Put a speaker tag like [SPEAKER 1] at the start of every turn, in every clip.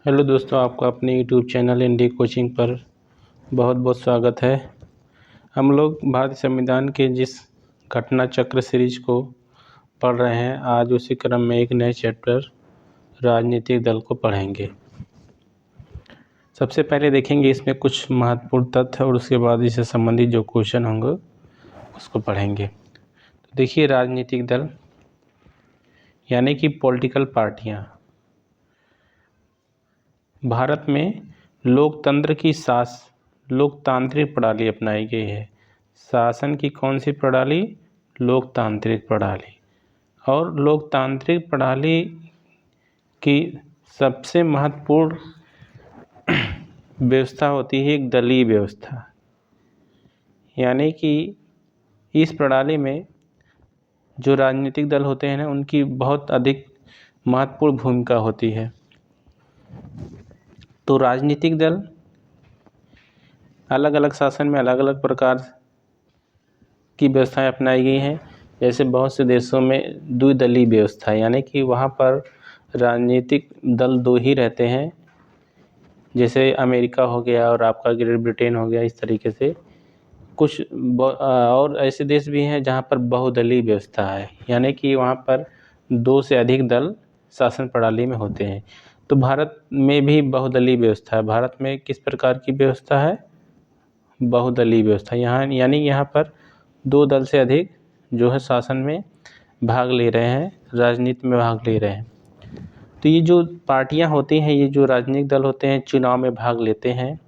[SPEAKER 1] Hello दोस्तों, आपका अपने यूट्यूब चैनल इंडी कोचिंग पर बहुत बहुत स्वागत है। हम लोग भारतीय संविधान के जिस घटना चक्र सीरीज को पढ़ रहे हैं, आज उसी क्रम में एक नए चैप्टर राजनीतिक दल को पढ़ेंगे। सबसे पहले देखेंगे इसमें कुछ महत्वपूर्ण तथ्य और उसके बाद इससे संबंधित जो क्वेश्चन होंगे उसको पढ़ेंगे। तो देखिए, राजनीतिक दल यानी कि पॉलिटिकल पार्टियाँ भारत में लोकतांत्रिक प्रणाली अपनाई गई है। शासन की कौन सी प्रणाली? लोकतांत्रिक प्रणाली। और लोकतांत्रिक प्रणाली की सबसे महत्वपूर्ण व्यवस्था होती है एक दलीय व्यवस्था, यानी कि इस प्रणाली में जो राजनीतिक दल होते हैं ना, उनकी बहुत अधिक महत्वपूर्ण भूमिका होती है। तो राजनीतिक दल अलग अलग शासन में अलग अलग प्रकार की व्यवस्थाएं अपनाई गई हैं। जैसे बहुत से देशों में द्विदलीय व्यवस्था है, यानी कि वहाँ पर राजनीतिक दल दो ही रहते हैं। जैसे अमेरिका हो गया और आपका ग्रेट ब्रिटेन हो गया। इस तरीके से कुछ और ऐसे देश भी हैं जहाँ पर बहुदलीय व्यवस्था है, यानी कि वहाँ पर दो से अधिक दल शासन प्रणाली में होते हैं। तो भारत में भी बहुदलीय व्यवस्था है। भारत में किस प्रकार की व्यवस्था है? बहुदलीय व्यवस्था। यानी यहाँ पर दो दल से अधिक जो है शासन में भाग ले रहे हैं, राजनीति में भाग ले रहे हैं। तो ये जो पार्टियां होती हैं, ये जो राजनीतिक दल होते हैं, चुनाव में भाग लेते हैं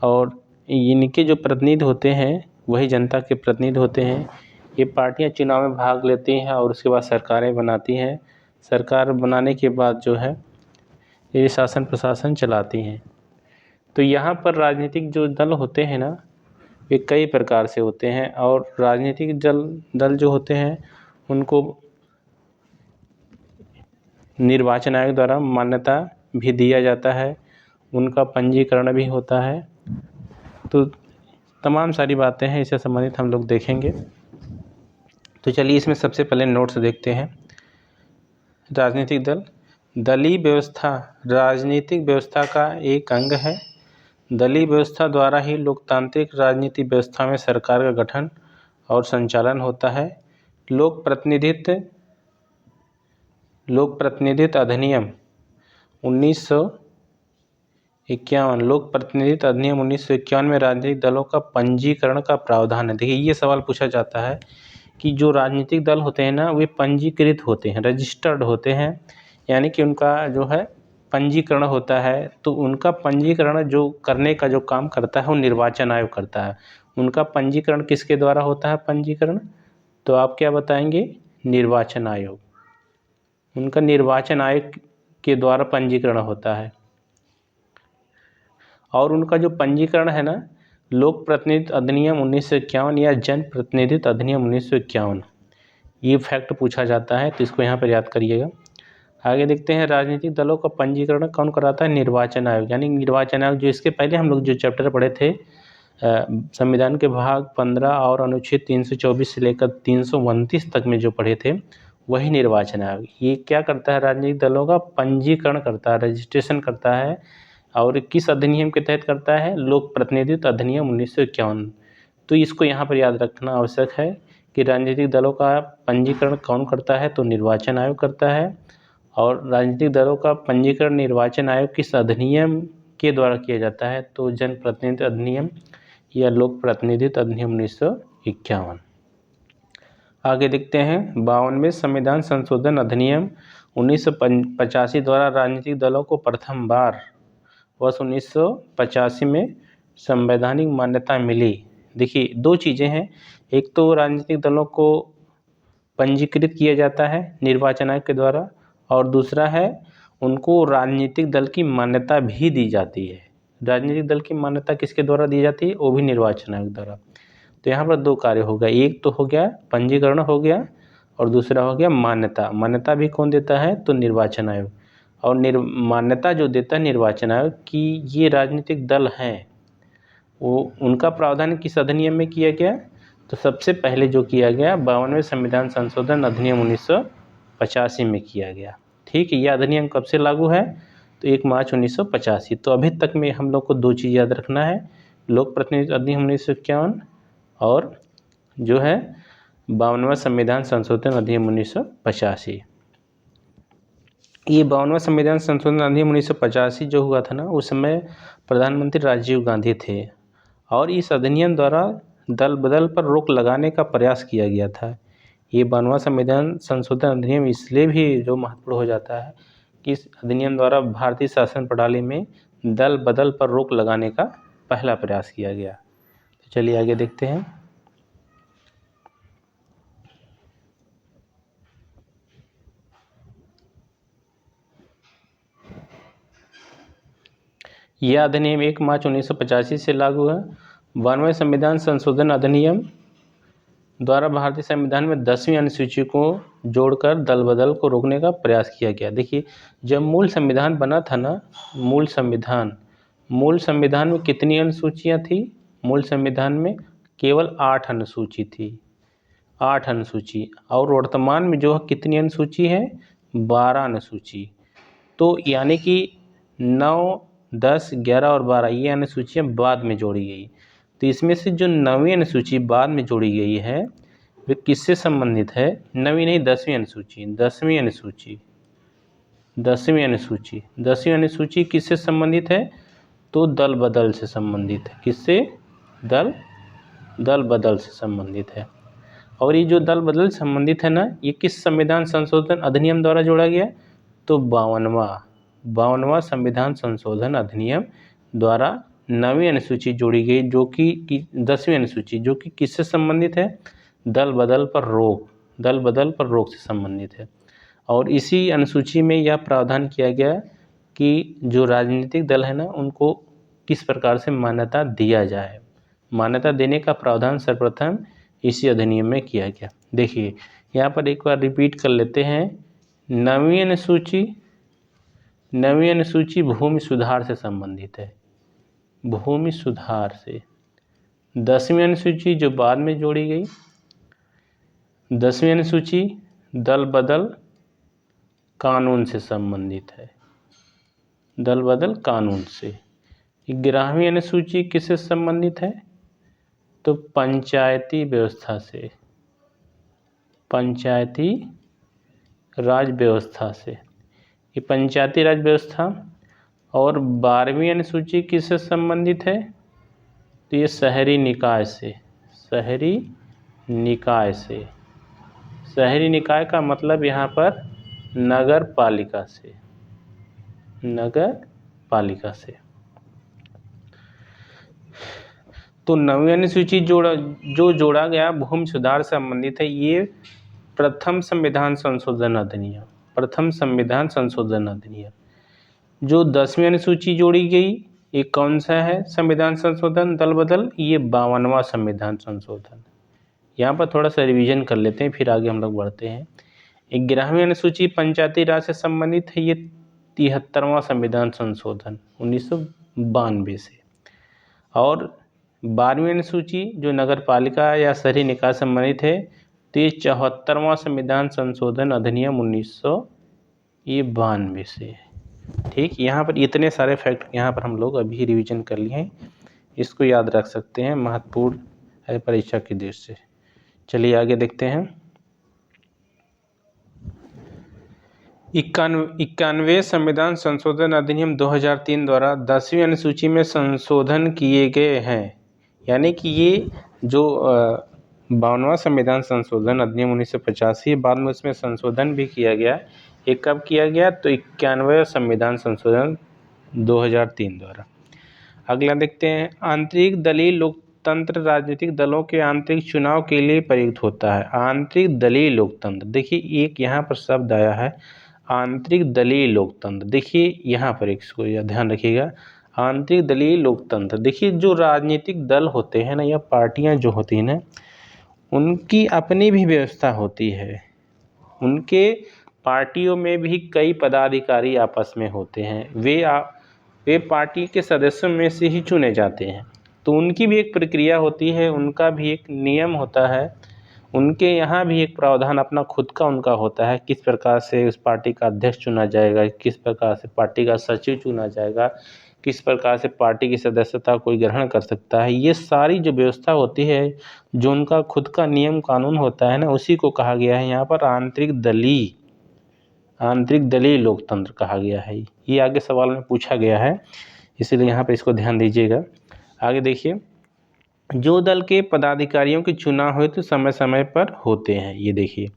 [SPEAKER 1] और इनके जो प्रतिनिधि होते हैं वही जनता के प्रतिनिधि होते हैं। ये पार्टियां चुनाव में भाग लेती हैं और उसके बाद सरकारें बनाती हैं। सरकार बनाने के बाद जो है ये शासन प्रशासन चलाती हैं। तो यहाँ पर राजनीतिक जो दल होते हैं ना, ये कई प्रकार से होते हैं और राजनीतिक दल जो होते हैं उनको निर्वाचन आयोग द्वारा मान्यता भी दिया जाता है, उनका पंजीकरण भी होता है। तो तमाम सारी बातें हैं, इससे संबंधित हम लोग देखेंगे। तो चलिए इसमें सबसे पहले नोट्स देखते हैं। राजनीतिक दल, दलीय व्यवस्था राजनीतिक व्यवस्था का एक अंग है। दलीय व्यवस्था द्वारा ही लोकतांत्रिक राजनीतिक व्यवस्था में सरकार का गठन और संचालन होता है। लोक प्रतिनिधित्व अधिनियम 1951 लोक प्रतिनिधित्व अधिनियम 1951 में राजनीतिक दलों का पंजीकरण का प्रावधान है। देखिए, ये सवाल पूछा जाता है कि जो राजनीतिक दल होते हैं ना, वे पंजीकृत होते हैं, रजिस्टर्ड होते हैं, यानी कि उनका जो है पंजीकरण होता है। तो उनका पंजीकरण जो करने का जो काम करता है वो निर्वाचन आयोग करता है। उनका पंजीकरण किसके द्वारा होता है? पंजीकरण तो आप क्या बताएंगे? निर्वाचन आयोग। उनका निर्वाचन आयोग के द्वारा पंजीकरण होता है। और उनका जो पंजीकरण है ना, लोक प्रतिनिधित्व अधिनियम 1951 या जन प्रतिनिधित्व अधिनियम 1951, ये फैक्ट पूछा जाता है, तो इसको यहाँ पर याद करिएगा। आगे देखते हैं, राजनीतिक दलों का पंजीकरण कौन कराता है? निर्वाचन आयोग। यानी निर्वाचन आयोग जो इसके पहले हम लोग जो चैप्टर पढ़े थे संविधान के भाग 15 और अनुच्छेद 324 से लेकर 329 तक में जो पढ़े थे, वही निर्वाचन आयोग। ये क्या करता है? राजनीतिक दलों का पंजीकरण करता है, रजिस्ट्रेशन करता है। और किस अधिनियम के तहत करता है? लोक प्रतिनिधित्व अधिनियम 1951। तो इसको यहाँ पर याद रखना आवश्यक है कि राजनीतिक दलों का पंजीकरण कौन करता है? तो निर्वाचन आयोग करता है। और राजनीतिक दलों का पंजीकरण निर्वाचन आयोग किस अधिनियम के द्वारा किया जाता है? तो जन प्रतिनिधित्व अधिनियम या लोक प्रतिनिधित्व अधिनियम 1951। आगे देखते हैं, 52वें संविधान संशोधन अधिनियम 1985 द्वारा राजनीतिक दलों को प्रथम बार वर्ष 1985 में संवैधानिक मान्यता मिली। देखिए, दो चीज़ें हैं। एक तो राजनीतिक दलों को पंजीकृत किया जाता है निर्वाचन आयोग के द्वारा, और दूसरा है उनको राजनीतिक दल की मान्यता भी दी जाती है। राजनीतिक दल की मान्यता किसके द्वारा दी जाती है? वो भी निर्वाचन आयोग द्वारा। तो यहाँ पर दो कार्य हो गए, एक तो हो गया पंजीकरण हो गया और दूसरा हो गया मान्यता। मान्यता भी कौन देता है? तो निर्वाचन आयोग। और मान्यता जो देता है निर्वाचन आयोग कि ये राजनीतिक दल हैं, वो उनका प्रावधान किस अधिनियम में किया गया? तो सबसे पहले जो किया गया 52वें संविधान संशोधन अधिनियम 1985 में किया गया। ठीक है, यह अधिनियम कब से लागू है? तो 1 मार्च 1985। तो अभी तक में हम लोग को 2 चीज़ याद रखना है, लोक प्रतिनिधित्व अधिनियम 1951 और जो है 52वां संविधान संशोधन अधिनियम 1985। ये 52वां संविधान संशोधन अधिनियम 1985 जो हुआ था ना, उस समय प्रधानमंत्री राजीव गांधी थे और इस अधिनियम द्वारा दल बदल पर रोक लगाने का प्रयास किया गया था। ये 52वां संविधान संशोधन अधिनियम इसलिए भी जो महत्वपूर्ण हो जाता है कि इस अधिनियम द्वारा भारतीय शासन प्रणाली में दल बदल पर रोक लगाने का पहला प्रयास किया गया। तो चलिए आगे देखते हैं। यह अधिनियम 1 मार्च 1985 से लागू है। 52वें संविधान संशोधन अधिनियम द्वारा भारतीय संविधान में 10वीं अनुसूची को जोड़कर दल बदल को रोकने का प्रयास किया गया। देखिए, जब मूल संविधान बना था ना, मूल संविधान में कितनी अनुसूचियाँ थी? मूल संविधान में केवल 8 अनुसूची थी, 8 अनुसूची। और वर्तमान में जो कितनी अनुसूची है? 12 अनुसूची। तो यानी कि 9, 10, 11 और 12 ये अनुसूचियाँ बाद में जोड़ी गई। तो इसमें से जो 9वीं अनुसूची बाद में जोड़ी गई है वे किससे संबंधित है? 9वीं नहीं, 10वीं अनुसूची। 10वीं अनुसूची किससे संबंधित है? तो दल बदल से संबंधित है। किससे? दल बदल से संबंधित है। और ये जो दल बदल से संबंधित है ना, ये किस संविधान संशोधन अधिनियम द्वारा जोड़ा गया? तो 52वां संविधान संशोधन अधिनियम द्वारा 9वीं अनुसूची जोड़ी गई, जो कि 10वीं अनुसूची, जो कि किससे संबंधित है? दल बदल पर रोक से संबंधित है। और इसी अनुसूची में यह प्रावधान किया गया कि जो राजनीतिक दल है ना, उनको किस प्रकार से मान्यता दिया जाए। मान्यता देने का प्रावधान सर्वप्रथम इसी अधिनियम में किया गया। देखिए, यहाँ पर एक बार रिपीट कर लेते हैं। 9वीं अनुसूची भूमि सुधार से संबंधित है, भूमि सुधार से। 10वीं अनुसूची जो बाद में जोड़ी गई, 10वीं अनुसूची दल बदल कानून से संबंधित है, दल बदल कानून से। 11वीं अनुसूची किससे संबंधित है? तो पंचायती व्यवस्था से, पंचायती राज व्यवस्था से। ये पंचायती राज व्यवस्था। और 12वीं अनुसूची किससे संबंधित है? तो ये शहरी निकाय से, शहरी निकाय से। शहरी निकाय का मतलब यहाँ पर नगर पालिका से, नगर पालिका से। तो 9वीं अनुसूची जो जोड़ा गया भूमि सुधार से संबंधित है, ये प्रथम संविधान संशोधन अधिनियम, प्रथम संविधान संशोधन अधिनियम। जो 10वीं अनुसूची जोड़ी गई, ये कौन सा है संविधान संशोधन दल बदल? ये 52वां संविधान संशोधन। यहाँ पर थोड़ा सा रिवीजन कर लेते हैं, फिर आगे हम लोग बढ़ते हैं। 11वीं अनुसूची पंचायती राज से संबंधित है, ये 73वां संविधान संशोधन 1992 से। और 12वीं अनुसूची जो नगर पालिका या शहरी निकाय संबंधित है, तो ये 74वां संविधान संशोधन अधिनियम 1992 से। ठीक, यहाँ पर इतने सारे फैक्ट यहाँ पर हम लोग अभी रिवीजन कर लिए हैं, इसको याद रख सकते हैं, महत्वपूर्ण है परीक्षा की दृष्टि से। चलिए आगे देखते हैं। 91वें संविधान संशोधन अधिनियम 2003 द्वारा 10वीं अनुसूची में संशोधन किए गए हैं। यानी कि ये जो 52वां संविधान संशोधन अधिनियम 1985, बाद में उसमें संशोधन भी किया गया। ये कब किया गया? तो 91वें संविधान संशोधन 2003 द्वारा। अगला देखते हैं। आंतरिक दलीय लोकतंत्र राजनीतिक दलों के आंतरिक चुनाव के लिए प्रयुक्त होता है। आंतरिक दलीय लोकतंत्र, देखिए एक यहाँ पर शब्द आया है आंतरिक दलीय लोकतंत्र। देखिए यहाँ पर इसको ध्यान रखिएगा, आंतरिक दलीय लोकतंत्र। देखिए, जो राजनीतिक दल होते हैं ना, या पार्टियां जो होती हैं ना, उनकी अपनी भी व्यवस्था होती है। उनके पार्टियों में भी कई पदाधिकारी आपस में होते हैं, वे पार्टी के सदस्यों में से ही चुने जाते हैं। तो उनकी भी एक प्रक्रिया होती है, उनका भी एक नियम होता है, उनके यहाँ भी एक प्रावधान अपना खुद का उनका होता है, किस प्रकार से उस पार्टी का अध्यक्ष चुना जाएगा, किस प्रकार से पार्टी का सचिव चुना जाएगा, किस प्रकार से पार्टी की सदस्यता कोई ग्रहण कर सकता है। ये सारी जो व्यवस्था होती है, जो उनका खुद का नियम कानून होता है ना, उसी को कहा गया है यहाँ पर आंतरिक दलीय लोकतंत्र कहा गया है। ये आगे सवाल में पूछा गया है, इसीलिए यहाँ पे इसको ध्यान दीजिएगा। आगे देखिए, जो दल के पदाधिकारियों के चुनाव हुए तो समय समय पर होते हैं। ये देखिए,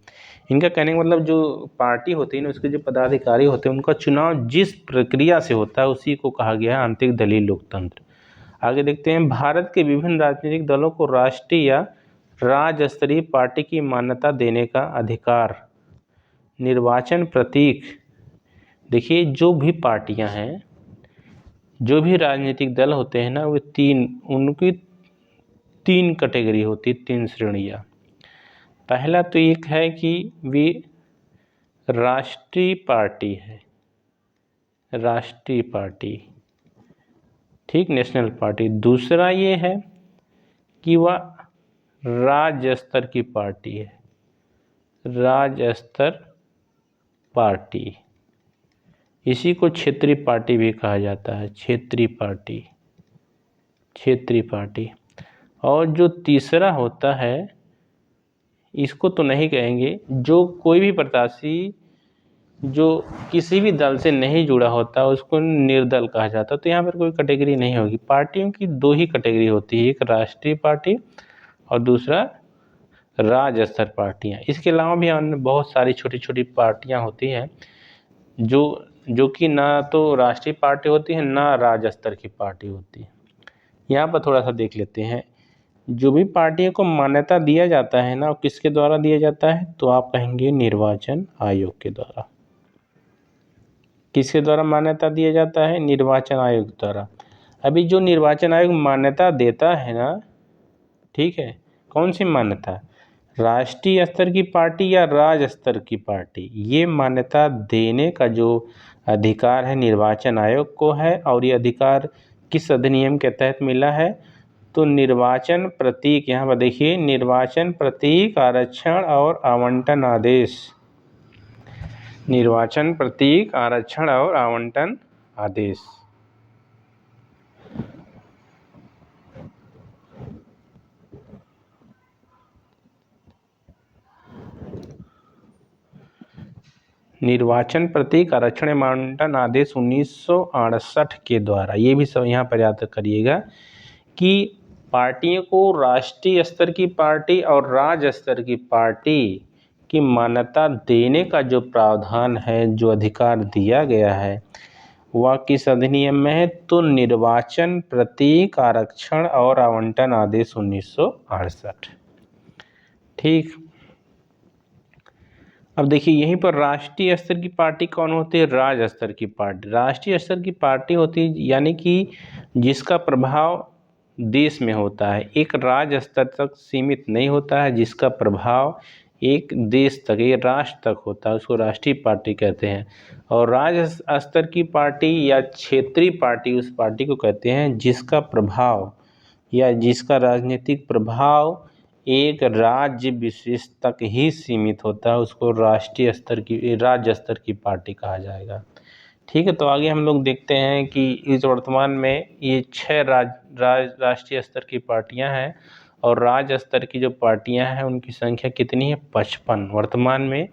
[SPEAKER 1] इनका कहने का मतलब जो पार्टी होती है ना, उसके जो पदाधिकारी होते हैं, उनका चुनाव जिस प्रक्रिया से होता है उसी को कहा गया है आंतरिक दलीय लोकतंत्र। आगे देखते हैं, भारत के विभिन्न राजनीतिक दलों को राष्ट्रीय या राज्य स्तरीय पार्टी की मान्यता देने का अधिकार। निर्वाचन प्रतीक, देखिए जो भी पार्टियां हैं, जो भी राजनीतिक दल होते हैं ना, वो उनकी तीन कैटेगरी होती है, तीन श्रेणियाँ। पहला तो एक है कि वे राष्ट्रीय पार्टी है, राष्ट्रीय पार्टी, ठीक, नेशनल पार्टी। दूसरा ये है कि वह राज्य स्तर की पार्टी है, राज्य स्तर पार्टी। इसी को क्षेत्रीय पार्टी भी कहा जाता है, क्षेत्रीय पार्टी, क्षेत्रीय पार्टी। और जो तीसरा होता है, इसको तो नहीं कहेंगे, जो कोई भी प्रत्याशी जो किसी भी दल से नहीं जुड़ा होता उसको निर्दल कहा जाता है। तो यहाँ पर कोई कैटेगरी नहीं होगी। पार्टियों की दो ही कैटेगरी होती है, एक राष्ट्रीय पार्टी और दूसरा राज्य स्तर पार्टियाँ। इसके अलावा भी अन्य बहुत सारी छोटी छोटी पार्टियाँ होती हैं जो कि ना तो राष्ट्रीय पार्टी होती है ना राज्य स्तर की पार्टी होती है। यहाँ पर थोड़ा सा देख लेते हैं, जो भी पार्टियों को मान्यता दिया जाता है ना, किसके द्वारा दिया जाता है, तो आप कहेंगे निर्वाचन आयोग के द्वारा। किसके द्वारा मान्यता दिया जाता है, निर्वाचन आयोग द्वारा। अभी जो निर्वाचन आयोग मान्यता देता है ना, ठीक है, कौन सी मान्यता, राष्ट्रीय स्तर की पार्टी या राज्य स्तर की पार्टी, ये मान्यता देने का जो अधिकार है निर्वाचन आयोग को है। और ये अधिकार किस अधिनियम के तहत मिला है, तो निर्वाचन प्रतीक, यहाँ पर देखिए, निर्वाचन प्रतीक आरक्षण और आवंटन आदेश, निर्वाचन प्रतीक आरक्षण और आवंटन आदेश। निर्वाचन प्रतीक आरक्षण आवंटन आदेश 1968 के द्वारा, ये भी सब यहाँ पर याद करिएगा कि पार्टियों को राष्ट्रीय स्तर की पार्टी और राज्य स्तर की पार्टी की मान्यता देने का जो प्रावधान है, जो अधिकार दिया गया है, वह किस अधिनियम में है, तो निर्वाचन प्रतीक आरक्षण और आवंटन आदेश 1968। ठीक, अब देखिए यहीं पर राष्ट्रीय स्तर की पार्टी कौन होती है, राज्य स्तर की पार्टी। राष्ट्रीय स्तर की पार्टी होती है यानी कि जिसका प्रभाव देश में होता है, एक राज्य स्तर तक सीमित नहीं होता है, जिसका प्रभाव एक देश तक, ये राष्ट्र तक होता है, उसको राष्ट्रीय पार्टी कहते हैं। और राज्य स्तर की पार्टी या क्षेत्रीय पार्टी उस पार्टी को कहते हैं जिसका प्रभाव या जिसका राजनीतिक प्रभाव एक राज्य विशेष तक ही सीमित होता है, उसको राष्ट्रीय स्तर की, राज्य स्तर की पार्टी कहा जाएगा। ठीक है, तो आगे हम लोग देखते हैं कि इस वर्तमान में ये 6 राष्ट्रीय स्तर की पार्टियां हैं और राज्य स्तर की जो पार्टियां हैं उनकी संख्या कितनी है, 55 वर्तमान में।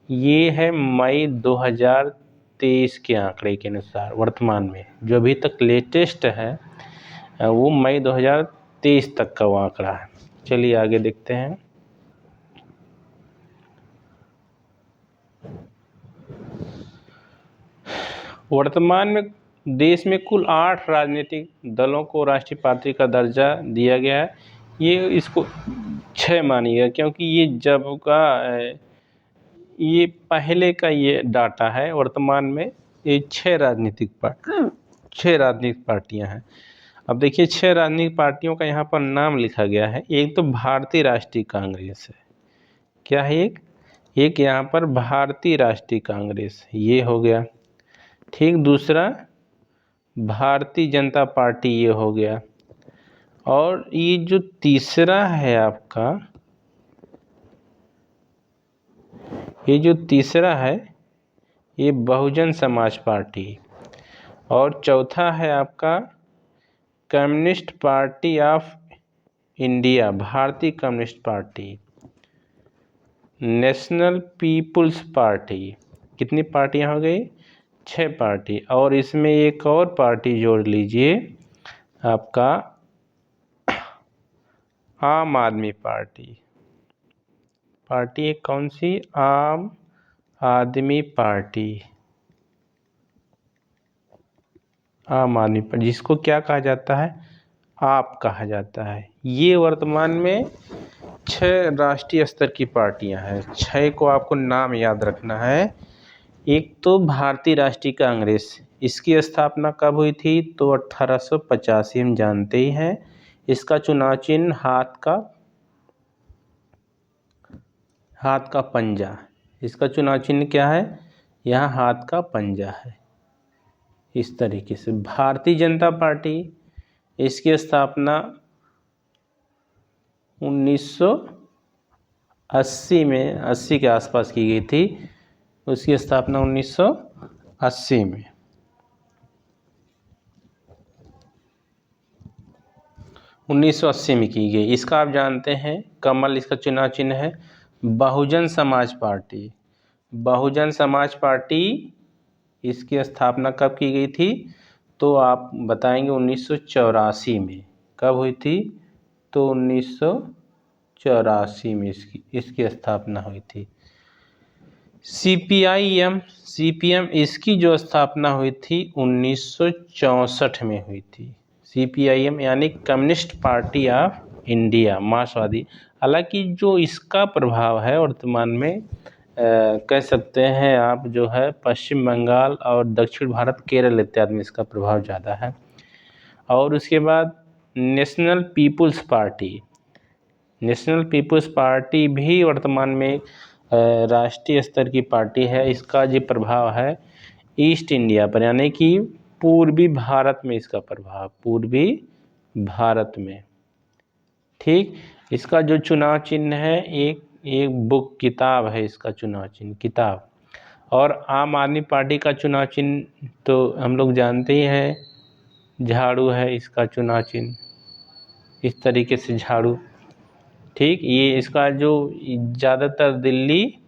[SPEAKER 1] ये है मई 2023 के आंकड़े के अनुसार वर्तमान में, जो अभी तक लेटेस्ट है वो मई 2023 तक का वो आंकड़ा है। चलिए आगे देखते हैं। वर्तमान में देश में कुल 8 राजनीतिक दलों को राष्ट्रीय पार्टी का दर्जा दिया गया है। ये इसको 6 मानिएगा क्योंकि ये जब का ये पहले का ये डाटा है। वर्तमान में ये 6 राजनीतिक पार्टियां हैं। अब देखिए 6 राजनीतिक पार्टियों का यहाँ पर नाम लिखा गया है। एक तो भारतीय राष्ट्रीय कांग्रेस है, क्या है एक यहाँ पर भारतीय राष्ट्रीय कांग्रेस, ये हो गया, ठीक। दूसरा भारतीय जनता पार्टी, ये हो गया। और ये जो तीसरा है आपका, ये जो तीसरा है ये बहुजन समाज पार्टी, और चौथा है आपका कम्युनिस्ट पार्टी ऑफ इंडिया, भारतीय Communist Party, National People's Party. कितनी पार्टियां हो गई? 6 पार्टी। और इसमें एक और पार्टी जोड़ लीजिए, आपका आम आदमी पार्टी। पार्टी एक कौन सी? आम आदमी पार्टी। आम आदमी पार्टी जिसको क्या कहा जाता है? आप कहा जाता है। ये वर्तमान में 6 राष्ट्रीय स्तर की पार्टियां हैं। 6 को आपको नाम याद रखना है। एक तो भारतीय राष्ट्रीय कांग्रेस, इसकी स्थापना कब हुई थी? तो 1885, हम जानते ही हैं। इसका चुनाव चिन्ह हाथ का पंजा। इसका चुनाव चिन्ह क्या है? यहाँ हाथ का पंजा है। इस तरीके से भारतीय जनता पार्टी, इसकी स्थापना 1980 में, 80 के आसपास की गई थी। उसकी स्थापना 1980 में। 1980 में की गई। इसका आप जानते हैं कमल इसका चुनाव चिन्ह है। बहुजन समाज पार्टी, बहुजन समाज पार्टी इसकी स्थापना कब की गई थी? तो आप बताएंगे 1984 में। कब हुई थी? तो 1984 में इसकी स्थापना हुई थी। सीपीएम इसकी जो स्थापना हुई थी 1964 में हुई थी। सीपीआईएम यानी कम्युनिस्ट पार्टी ऑफ इंडिया, मार्क्सवादी। हालांकि जो इसका प्रभाव है वर्तमान में कह सकते हैं आप, जो है पश्चिम बंगाल और दक्षिण भारत, केरल इत्यादि में इसका प्रभाव ज़्यादा है। और उसके बाद National People's Party, National People's Party भी वर्तमान में राष्ट्रीय स्तर की पार्टी है। इसका जो प्रभाव है ईस्ट इंडिया पर, यानी कि पूर्वी भारत में इसका प्रभाव, पूर्वी भारत में। ठीक, इसका जो चुनाव चिन्ह है एक बुक, किताब है इसका चुनाव चिन्ह, किताब। और आम आदमी पार्टी का चुनाव चिन्ह तो हम लोग जानते ही हैं, झाड़ू है इसका चुनाव चिन्ह, इस तरीके से झाड़ू। ठीक, ये इसका जो ज़्यादातर दिल्ली,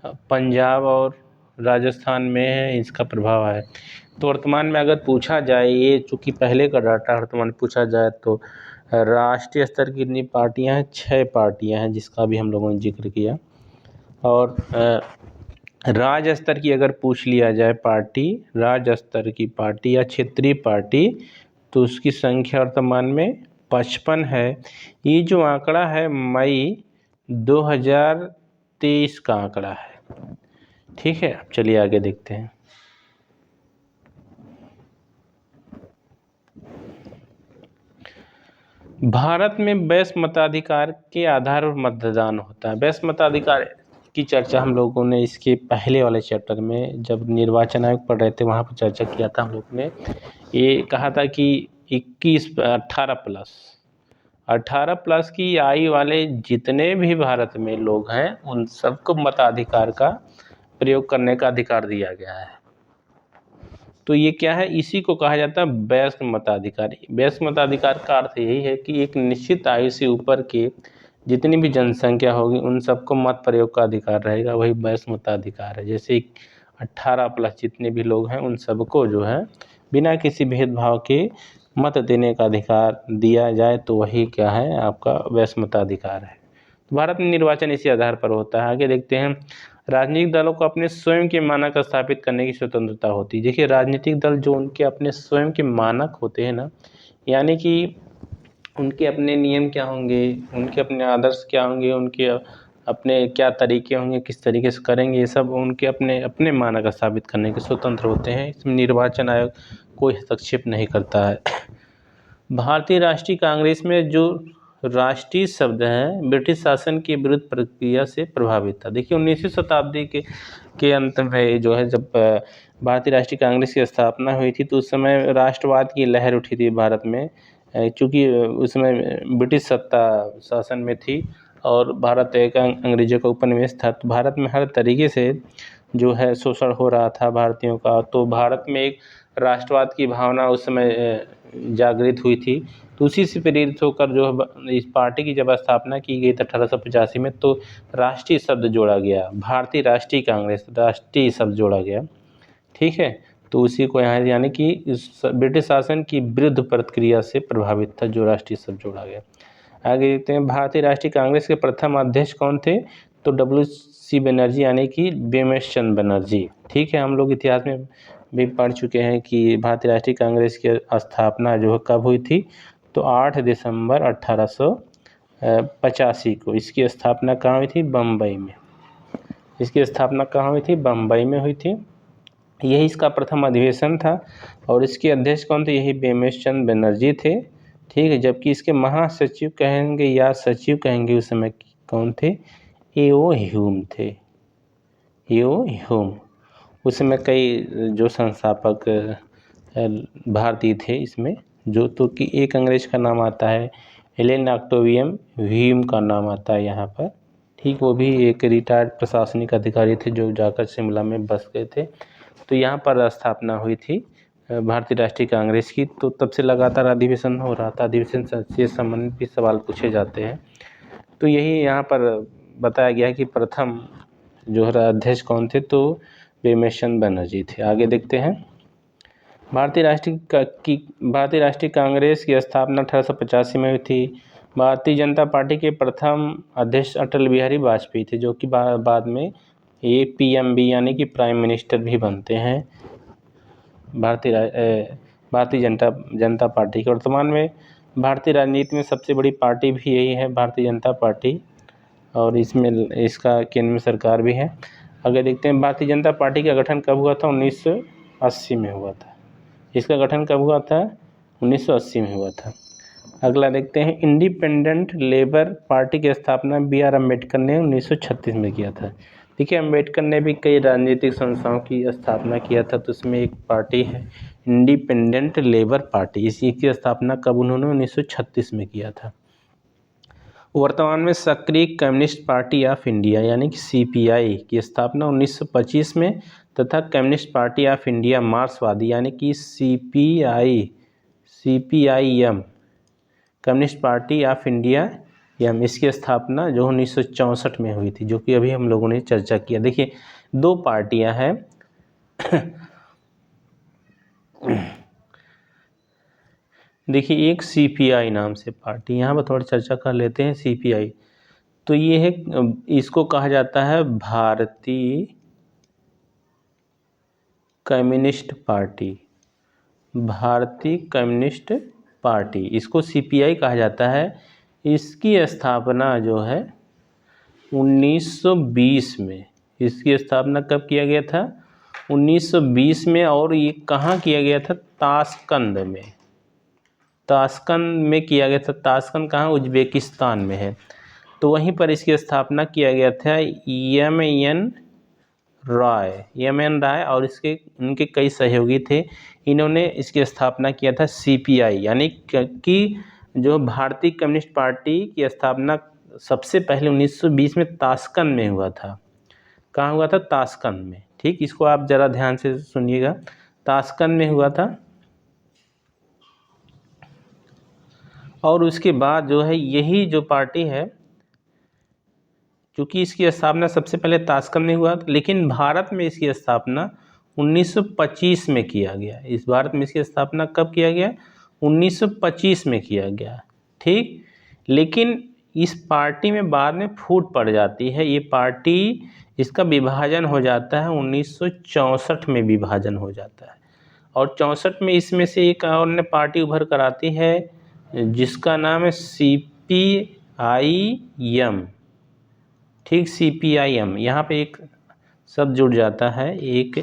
[SPEAKER 1] पंजाब और राजस्थान में है, इसका प्रभाव है। तो वर्तमान में अगर पूछा जाए, ये चूँकि पहले का डाटा, वर्तमान पूछा जाए तो राष्ट्रीय स्तर की कितनी पार्टियां हैं? 6 पार्टियां हैं, जिसका भी हम लोगों ने जिक्र किया। और राज्य स्तर की अगर पूछ लिया जाए पार्टी, राज्य स्तर की पार्टी या क्षेत्रीय पार्टी, तो उसकी संख्या वर्तमान में 55 है। ये जो आंकड़ा है मई 2023 का आंकड़ा है। ठीक है, अब चलिए आगे देखते हैं। भारत में वैश्य मताधिकार के आधार पर मतदान होता है। वैश्य मताधिकार की चर्चा हम लोगों ने इसके पहले वाले चैप्टर में, जब निर्वाचन आयोग पढ़ रहे थे, वहाँ पर चर्चा किया था हम लोग ने। ये कहा था कि 18 प्लस की आयु वाले जितने भी भारत में लोग हैं, उन सबको मताधिकार का प्रयोग करने का अधिकार दिया गया है। तो ये क्या है? इसी को कहा जाता है वयस्क मताधिकार। वयस्क मताधिकार का अर्थ यही है कि एक निश्चित आयु से ऊपर के जितनी भी जनसंख्या होगी उन सबको मत प्रयोग का अधिकार रहेगा, वही वयस्क मताधिकार है। जैसे 18 प्लस जितने भी लोग हैं उन सबको जो है बिना किसी भेदभाव के मत देने का अधिकार दिया जाए, तो वही क्या है? आपका वयस्क मताधिकार है। तो भारत में निर्वाचन इसी आधार पर होता है। आगे देखते हैं, राजनीतिक दलों को अपने स्वयं के मानक स्थापित करने की स्वतंत्रता होती है। देखिए, राजनीतिक दल जो उनके अपने स्वयं के मानक होते हैं ना, यानी कि उनके अपने नियम क्या होंगे, उनके अपने आदर्श क्या होंगे, उनके अपने क्या तरीके होंगे, किस तरीके से करेंगे, ये सब उनके अपने अपने मानक स्थापित करने के स्वतंत्र होते हैं। इसमें निर्वाचन आयोग कोई हस्तक्षेप नहीं करता है। भारतीय राष्ट्रीय कांग्रेस में जो राष्ट्रीय शब्द है ब्रिटिश शासन की विरुद्ध प्रक्रिया से प्रभावित था। देखिए, 19वीं शताब्दी के अंत में जो है, जब भारतीय राष्ट्रीय कांग्रेस की स्थापना हुई थी, तो उस समय राष्ट्रवाद की लहर उठी थी भारत में। चूँकि उस समय ब्रिटिश सत्ता शासन में थी और भारत एक अंग्रेजों का उपनिवेश था। तो भारत में हर तरीके से जो है शोषण हो रहा था भारतीयों का। तो भारत में एक राष्ट्रवाद की भावना उस समय जागृत हुई थी। तो उसी से प्रेरित होकर जो है इस पार्टी की जब स्थापना की गई थी 1885 में, तो राष्ट्रीय शब्द जोड़ा गया, भारतीय राष्ट्रीय कांग्रेस, राष्ट्रीय शब्द जोड़ा गया। ठीक है, तो उसी को यहाँ यानी कि ब्रिटिश शासन की विरुद्ध प्रतिक्रिया से प्रभावित था जो राष्ट्रीय शब्द जोड़ा गया। आगे देखते हैं, भारतीय राष्ट्रीय कांग्रेस के प्रथम अध्यक्ष कौन थे? तो WC बनर्जी यानी कि बेमेश चंद्र बनर्जी। ठीक है, हम लोग इतिहास में भी पढ़ चुके हैं कि भारतीय राष्ट्रीय कांग्रेस की स्थापना जो है कब हुई थी? तो 8 दिसंबर 1885 को इसकी स्थापना कहाँ हुई थी? बम्बई में। इसकी स्थापना कहाँ हुई थी? बम्बई में हुई थी। यही इसका प्रथम अधिवेशन था और इसके अध्यक्ष कौन थे? यही बेमेश चंद्र बनर्जी थे। ठीक है, जबकि इसके महासचिव कहेंगे या सचिव कहेंगे उस समय कौन थे? ए.ओ. ह्यूम थे। ए.ओ. ह्यूम। उस समय कई जो संस्थापक भारतीय थे इसमें, जो तो कि एक अंग्रेज का नाम आता है, एलन ऑक्टेवियम ह्यूम का नाम आता है यहाँ पर। ठीक, वो भी एक रिटायर्ड प्रशासनिक अधिकारी थे जो जाकर शिमला में बस गए थे। तो यहाँ पर स्थापना हुई थी भारतीय राष्ट्रीय कांग्रेस की। तो तब से लगातार अधिवेशन हो रहा था, अधिवेशन से संबंधित भी सवाल पूछे जाते हैं। तो यही यहाँ पर बताया गया है कि प्रथम जो है अध्यक्ष कौन थे? तो बेमेश चंद्र बनर्जी थे। आगे देखते हैं, भारतीय राष्ट्रीय कांग्रेस की स्थापना 1885 में हुई थी। भारतीय जनता पार्टी के प्रथम अध्यक्ष अटल बिहारी वाजपेयी थे, जो कि बाद में ये PMB यानी कि प्राइम मिनिस्टर भी बनते हैं भारतीय जनता पार्टी के। वर्तमान में भारतीय राजनीति में सबसे बड़ी पार्टी भी यही है, भारतीय जनता पार्टी, और इसमें इसका केंद्र में सरकार भी है। अगर देखते हैं भारतीय जनता पार्टी का गठन कब हुआ था? 1980 में हुआ था। इसका गठन कब हुआ था? 1980 में हुआ था। अगला देखते हैं, इंडिपेंडेंट लेबर पार्टी की स्थापना BR अम्बेडकर ने 1936 में किया था। देखिए, अम्बेडकर ने भी कई राजनीतिक संस्थाओं की स्थापना किया था, तो उसमें एक पार्टी है इंडिपेंडेंट लेबर पार्टी। इसी की स्थापना कब उन्होंने? 1936 में किया था। वर्तमान में सक्रिय कम्युनिस्ट पार्टी ऑफ इंडिया यानी कि CPI की स्थापना 1925 में तथा कम्युनिस्ट पार्टी ऑफ इंडिया मार्क्सवादी यानी कि CPIM communist Party of India इसकी स्थापना जो 1964 में हुई थी, जो कि अभी हम लोगों ने चर्चा किया। देखिए, दो पार्टियां हैं देखिए, एक CPI नाम से पार्टी, यहाँ पर थोड़ी चर्चा कर लेते हैं। CPI तो ये है, इसको कहा जाता है भारतीय कम्युनिस्ट पार्टी। भारतीय कम्युनिस्ट पार्टी, इसको CPI कहा जाता है। इसकी स्थापना जो है 1920 में। इसकी स्थापना कब किया गया था? 1920 में। और ये कहाँ किया गया था? ताशकंद में। ताशकंद में किया गया था। ताशकंद कहाँ? उज्बेकिस्तान में है। तो वहीं पर इसकी स्थापना किया गया था एम एन राय और उनके कई सहयोगी थे। इन्होंने इसकी स्थापना किया था CPI यानी कि जो भारतीय कम्युनिस्ट पार्टी की स्थापना सबसे पहले 1920 में ताशकंद में हुआ था। कहाँ हुआ था? ताशकंद में। ठीक, इसको आप ज़रा ध्यान से सुनिएगा, ताशकंद में हुआ था। और उसके बाद जो है यही जो पार्टी है, क्योंकि इसकी स्थापना सबसे पहले ताशकंद में हुआ, लेकिन भारत में इसकी स्थापना 1925 में किया गया। इस भारत में इसकी स्थापना कब किया गया? 1925 में किया गया। ठीक, लेकिन इस पार्टी में बाद में फूट पड़ जाती है। ये पार्टी, इसका विभाजन हो जाता है 1964 में विभाजन हो जाता है। और 64 में इसमें से एक और ने पार्टी उभर कर आती है जिसका नाम है CPIM। ठीक, CPIM, यहाँ पे एक शब्द जुड़ जाता है एक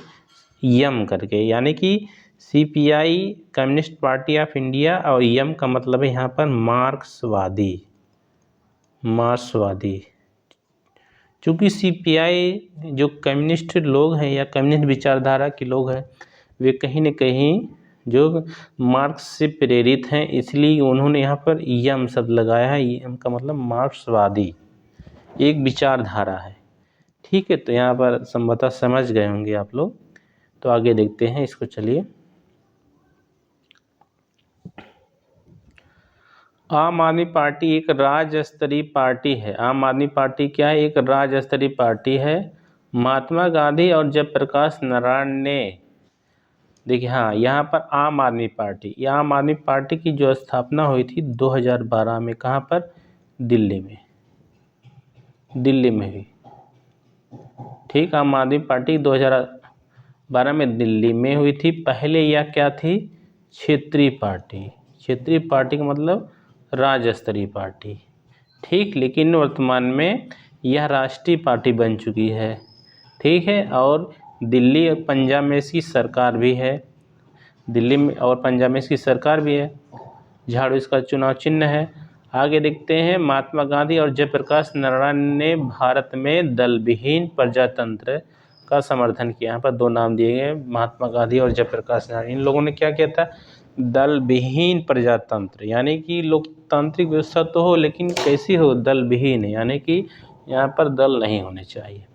[SPEAKER 1] यम करके, यानी कि CPI communist Party of India, और यम का मतलब है यहाँ पर मार्क्सवादी। चूँकि CPI जो कम्युनिस्ट लोग हैं या कम्युनिस्ट विचारधारा के लोग हैं, वे कहीं न कहीं जो मार्क्स से प्रेरित हैं, इसलिए उन्होंने यहाँ पर यम शब्द लगाया है। यम का मतलब मार्क्सवादी। एक विचारधारा है। ठीक है, तो यहाँ पर संभवतः समझ गए होंगे आप लोग। तो आगे देखते हैं इसको, चलिए। आम आदमी पार्टी एक राज्य स्तरीय पार्टी है। आम आदमी पार्टी क्या है? एक राज्य स्तरीय पार्टी है। महात्मा गांधी और जयप्रकाश नारायण ने, देखिए हाँ, यहाँ पर आम आदमी पार्टी, ये आम आदमी पार्टी की जो स्थापना हुई थी 2012 में, कहाँ पर? दिल्ली में, दिल्ली में हुई। ठीक, आम आदमी पार्टी 2012 में दिल्ली में हुई थी। पहले यह क्या थी? क्षेत्रीय पार्टी। क्षेत्रीय पार्टी का मतलब राज्य स्तरीय पार्टी। ठीक, लेकिन वर्तमान में यह राष्ट्रीय पार्टी बन चुकी है। ठीक है, और दिल्ली और पंजाब में इसकी सरकार भी है। दिल्ली में और पंजाब में इसकी सरकार भी है। झाड़ू इसका चुनाव चिन्ह है। आगे देखते हैं, महात्मा गांधी और जयप्रकाश नारायण ने भारत में दल विहीन प्रजातंत्र का समर्थन किया। यहाँ पर दो नाम दिए गए, महात्मा गांधी और जयप्रकाश नारायण। इन लोगों ने क्या किया था? दल विहीन प्रजातंत्र, यानी कि लोकतांत्रिक व्यवस्था तो हो, लेकिन कैसी हो? दल विहीन, यानी कि यहाँ पर दल नहीं होने चाहिए।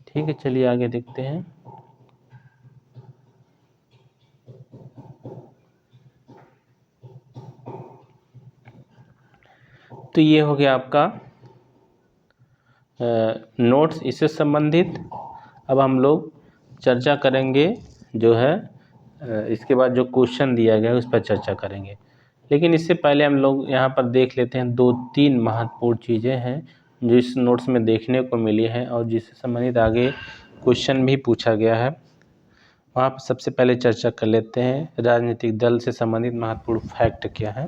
[SPEAKER 1] ठीक है, चलिए आगे देखते हैं। तो ये हो गया आपका नोट्स इससे संबंधित। अब हम लोग चर्चा करेंगे जो है इसके बाद जो क्वेश्चन दिया गया है उस पर चर्चा करेंगे। लेकिन इससे पहले हम लोग यहाँ पर देख लेते हैं, 2-3 महत्वपूर्ण चीज़ें हैं जो इस नोट्स में देखने को मिली हैं और जिससे संबंधित आगे क्वेश्चन भी पूछा गया है। वहाँ पर सबसे पहले चर्चा कर लेते हैं राजनीतिक दल से संबंधित महत्वपूर्ण फैक्ट क्या है।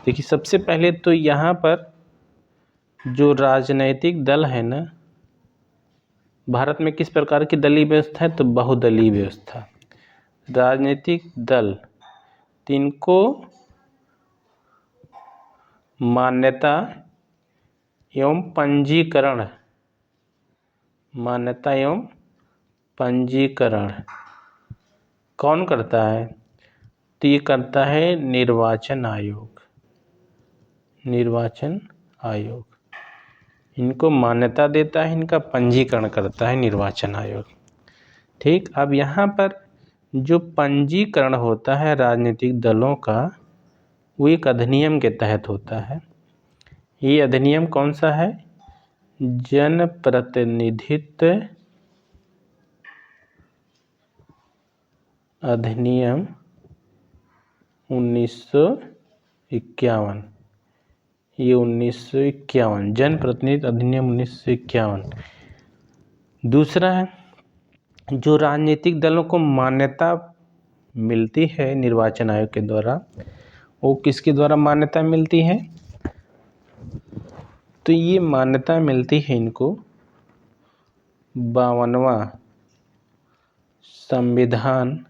[SPEAKER 1] देखिए, सबसे पहले तो यहाँ पर जो राजनैतिक दल है ना, भारत में किस प्रकार की दलीय व्यवस्था है? तो बहुदलीय व्यवस्था। राजनीतिक दल, तीन को मान्यता एवं पंजीकरण, मान्यता एवं पंजीकरण कौन करता है? तो ये करता है निर्वाचन आयोग। निर्वाचन आयोग इनको मान्यता देता है, इनका पंजीकरण करता है निर्वाचन आयोग। ठीक, अब यहाँ पर जो पंजीकरण होता है राजनीतिक दलों का, वो एक अधिनियम के तहत होता है। ये अधिनियम कौन सा है? जन प्रतिनिधित्व अधिनियम 1951। ये 1951 जन प्रतिनिधित्व अधिनियम 1951। दूसरा है, जो राजनीतिक दलों को मान्यता मिलती है निर्वाचन आयोग के द्वारा, वो किसके द्वारा मान्यता मिलती है? तो ये मान्यता मिलती है इनको 52वां संविधान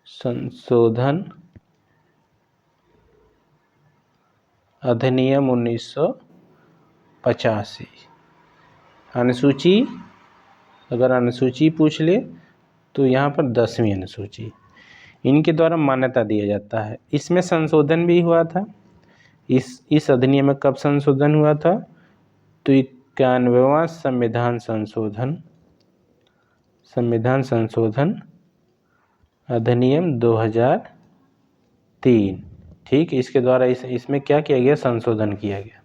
[SPEAKER 1] संशोधन अधिनियम 1985। अनुसूची, अगर अनुसूची पूछ ले तो यहाँ पर 10वीं अनुसूची, इनके द्वारा मान्यता दिया जाता है। इसमें संशोधन भी हुआ था। इस अधिनियम में कब संशोधन हुआ था? तो 91वां संविधान संशोधन अधिनियम 2003। ठीक, इसके द्वारा इसमें क्या किया गया? संशोधन किया गया।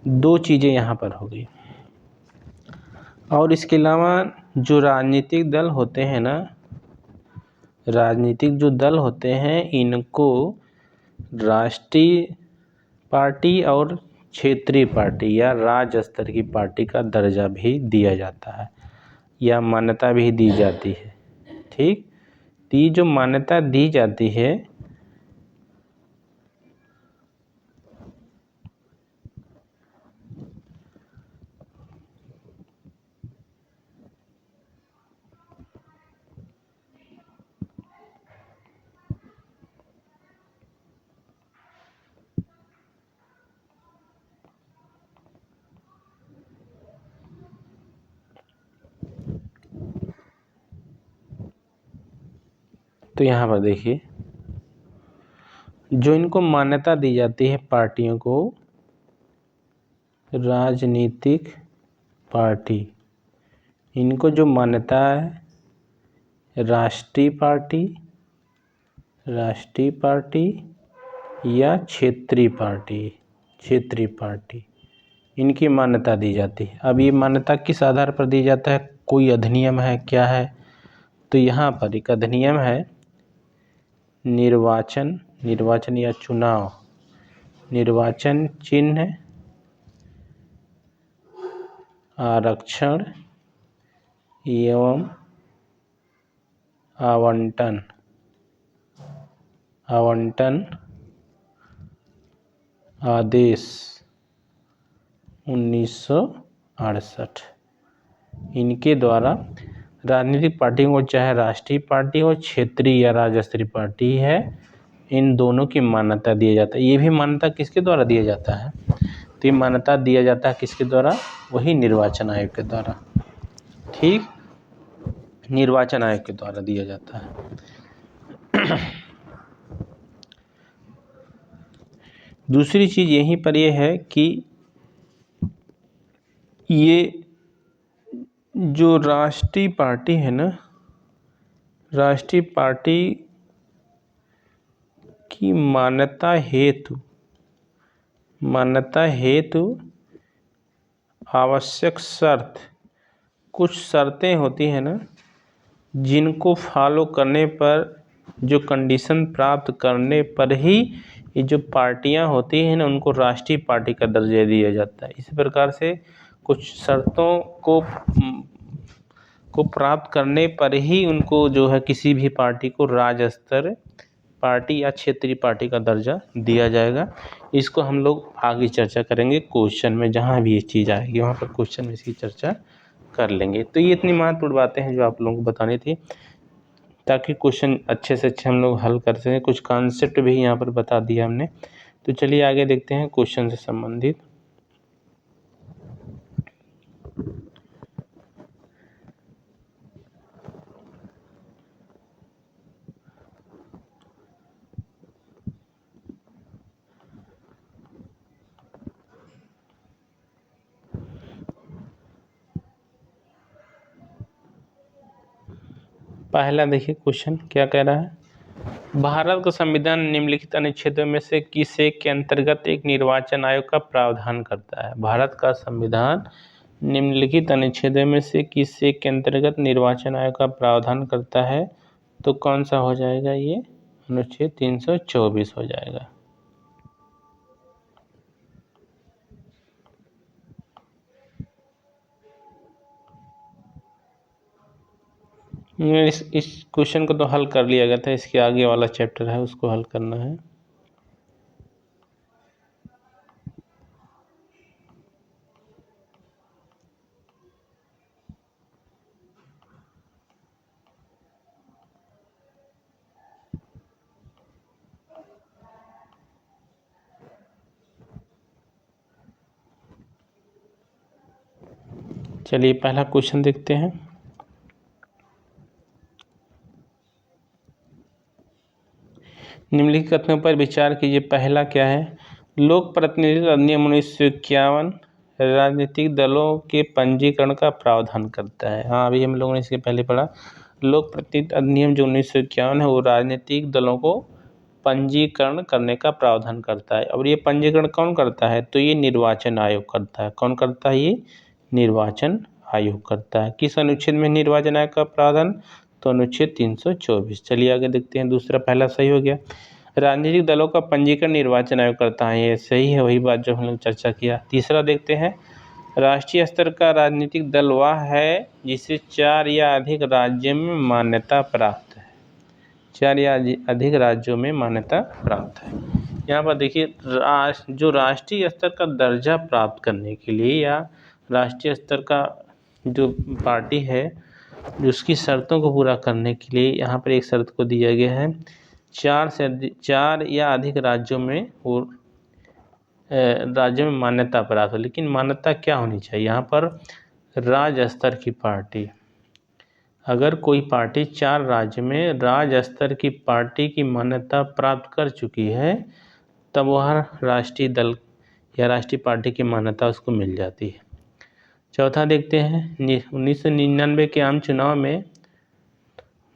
[SPEAKER 1] दो चीज़ें यहाँ पर हो गई। और इसके अलावा जो राजनीतिक दल होते हैं ना, राजनीतिक जो दल होते हैं, इनको राष्ट्रीय पार्टी और क्षेत्रीय पार्टी या राज्य स्तर की पार्टी का दर्जा भी दिया जाता है या मान्यता भी दी जाती है। ठीक, तो ये जो मान्यता दी जाती है, तो यहाँ पर देखिए, जो इनको मान्यता दी जाती है पार्टियों को, राजनीतिक पार्टी, इनको जो मान्यता है राष्ट्रीय पार्टी या क्षेत्रीय पार्टी, इनकी मान्यता दी जाती है। अब ये मान्यता किस आधार पर दी जाता है, कोई अधिनियम है क्या है, तो यहाँ पर एक अधिनियम है निर्वाचन या चुनाव, निर्वाचन चिन्ह आरक्षण एवं आवंटन आदेश 1968, इनके द्वारा राजनीतिक पार्टियों को, चाहे राष्ट्रीय पार्टी हो, क्षेत्रीय या राज्य स्तरीय पार्टी है, इन दोनों की मान्यता दिया जाता है। ये भी मान्यता किसके द्वारा दिया जाता है, तो ये मान्यता दिया जाता है किसके द्वारा, वही निर्वाचन आयोग के द्वारा। ठीक, निर्वाचन आयोग के द्वारा दिया जाता है। दूसरी चीज यहीं पर ये है कि ये जो राष्ट्रीय पार्टी है ना, राष्ट्रीय पार्टी की मान्यता हेतु आवश्यक शर्त, कुछ शर्तें होती हैं ना, जिनको फॉलो करने पर, जो कंडीशन प्राप्त करने पर ही ये जो पार्टियां होती हैं ना, उनको राष्ट्रीय पार्टी का दर्जा दिया जाता है। इसी प्रकार से कुछ शर्तों को प्राप्त करने पर ही उनको जो है किसी भी पार्टी को राज्य स्तर पार्टी या क्षेत्रीय पार्टी का दर्जा दिया जाएगा। इसको हम लोग आगे चर्चा करेंगे क्वेश्चन में, जहाँ भी ये चीज़ आएगी वहाँ पर क्वेश्चन में इसकी चर्चा कर लेंगे। तो ये इतनी महत्वपूर्ण बातें हैं जो आप लोगों को बतानी थी, ताकि क्वेश्चन अच्छे से अच्छे हम लोग हल कर सकें। कुछ कॉन्सेप्ट भी यहाँ पर बता दिया हमने। तो चलिए आगे देखते हैं क्वेश्चन से संबंधित। पहला देखिए क्वेश्चन क्या कह रहा है, भारत का संविधान निम्नलिखित अनुच्छेदों में से किस एक के अंतर्गत एक निर्वाचन आयोग का प्रावधान करता है। भारत का संविधान निम्नलिखित अनुच्छेदों में से किस एक के अंतर्गत निर्वाचन आयोग का प्रावधान करता है, तो कौन सा हो जाएगा, ये अनुच्छेद 324 हो जाएगा। इस क्वेश्चन को तो हल कर लिया गया था, इसके आगे वाला चैप्टर है उसको हल करना है। चलिए पहला क्वेश्चन देखते हैं। निम्नलिखित कथनों पर विचार कीजिए। पहला क्या है, लोक प्रतिनिधित्व अधिनियम 1951 राजनीतिक दलों के पंजीकरण का प्रावधान करता है। हाँ, अभी हम लोगों ने इसके पहले पढ़ा। लोक प्रतिनिधित्व अधिनियम जो 1951 है वो राजनीतिक दलों को पंजीकरण करने का प्रावधान करता है। और ये पंजीकरण कौन करता है, तो ये निर्वाचन आयोग करता है। कौन करता है, ये निर्वाचन आयोग करता है। किस अनुच्छेद में निर्वाचन आयोग का प्रावधान, तो अनुच्छेद 324। चलिए आगे देखते हैं। दूसरा, पहला सही हो गया। राजनीतिक दलों का पंजीकरण निर्वाचन आयोग करता है, ये सही है, वही बात जो हम लोग चर्चा किया। तीसरा देखते हैं, राष्ट्रीय स्तर का राजनीतिक दल वह है जिसे 4 या अधिक राज्यों में मान्यता प्राप्त है। 4 या अधिक राज्यों में मान्यता प्राप्त है। यहाँ पर देखिए, जो राष्ट्रीय स्तर का दर्जा प्राप्त करने के लिए या राष्ट्रीय स्तर का जो पार्टी है उसकी शर्तों को पूरा करने के लिए यहाँ पर एक शर्त को दिया गया है, 4 या अधिक राज्यों में मान्यता प्राप्त हो। लेकिन मान्यता क्या होनी चाहिए, यहाँ पर राज्य स्तर की पार्टी। अगर कोई पार्टी 4 राज्य में राज्य स्तर की पार्टी की मान्यता प्राप्त कर चुकी है, तब वह राष्ट्रीय दल या राष्ट्रीय पार्टी की मान्यता उसको मिल जाती है। चौथा देखते हैं 1999 के आम चुनाव में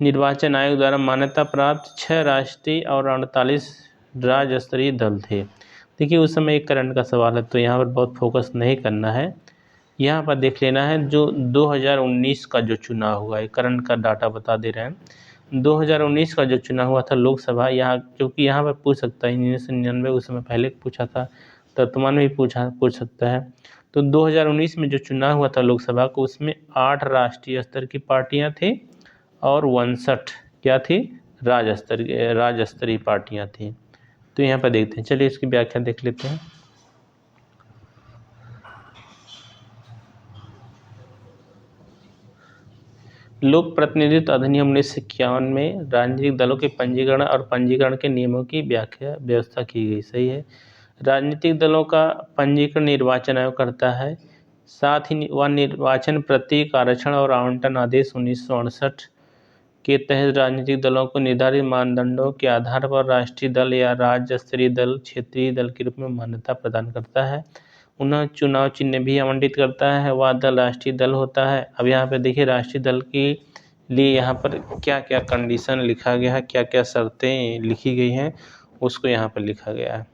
[SPEAKER 1] निर्वाचन आयोग द्वारा मान्यता प्राप्त 6 राष्ट्रीय और 48 राज्य स्तरीय दल थे। देखिए उस समय एक करंट का सवाल है तो यहाँ पर बहुत फोकस नहीं करना है, यहाँ पर देख लेना है जो 2019 का जो चुनाव हुआ है, करंट का डाटा बता दे रहे हैं। 2019 का जो चुनाव हुआ था लोकसभा, यहाँ क्योंकि यहाँ पर पूछ सकता है 1999 उस समय पहले पूछा था, वर्तमान में भी पूछ सकता है। तो 2019 में जो चुनाव हुआ था लोकसभा को, उसमें 8 राष्ट्रीय स्तर की पार्टियां थी और 59 क्या थी, राज्य स्तरीय पार्टियां थी। तो यहाँ पर देखते हैं, चलिए इसकी व्याख्या देख लेते हैं। लोक प्रतिनिधित्व अधिनियम 1951 में राजनीतिक दलों के पंजीकरण और पंजीकरण के नियमों की व्यवस्था की गई। सही है। राजनीतिक दलों का पंजीकरण निर्वाचन आयोग करता है। साथ ही वह निर्वाचन प्रतीक, आरक्षण और आवंटन आदेश 1968 के तहत राजनीतिक दलों को निर्धारित मानदंडों के आधार पर राष्ट्रीय दल या राज्य स्तरीय दल, क्षेत्रीय दल के रूप में मान्यता प्रदान करता है। उन्हें चुनाव चिन्ह भी आवंटित करता है। वह दल राष्ट्रीय दल होता है। अब यहाँ पे देखिए राष्ट्रीय दल के लिए यहाँ पर क्या क्या कंडीशन लिखा गया है, क्या क्या शर्तें लिखी गई हैं, उसको यहाँ पर लिखा गया है।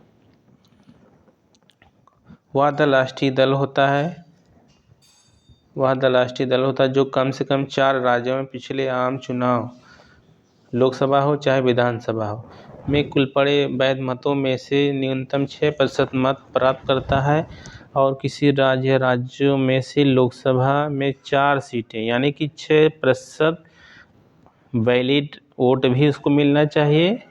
[SPEAKER 1] वह दल राष्ट्रीय दल होता है जो कम से कम 4 राज्यों में पिछले आम चुनाव, लोकसभा हो चाहे विधानसभा हो, में कुल पड़े वैध मतों में से न्यूनतम 6% मत प्राप्त करता है और किसी राज्यों में से लोकसभा में 4 सीटें यानी कि 6% वैलिड वोट भी उसको मिलना चाहिए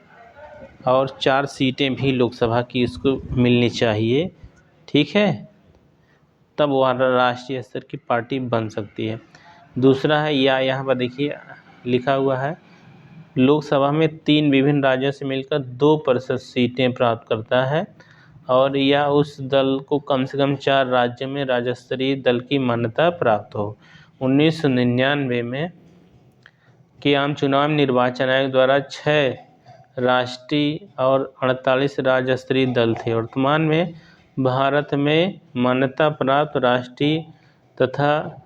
[SPEAKER 1] और 4 सीटें भी लोकसभा की उसको मिलनी चाहिए। ठीक है, तब वह राष्ट्रीय स्तर की पार्टी बन सकती है। दूसरा है, या यहाँ पर देखिए लिखा हुआ है, लोकसभा में 3 विभिन्न राज्यों से मिलकर 2% सीटें प्राप्त करता है और या उस दल को कम से कम 4 राज्यों में राज्य स्तरीय दल की मान्यता प्राप्त हो। 1999 में के आम चुनाव में निर्वाचन आयोग द्वारा 6 राष्ट्रीय और 48 राज्य स्तरीय दल थे। वर्तमान में भारत में मान्यता प्राप्त राष्ट्रीय तथा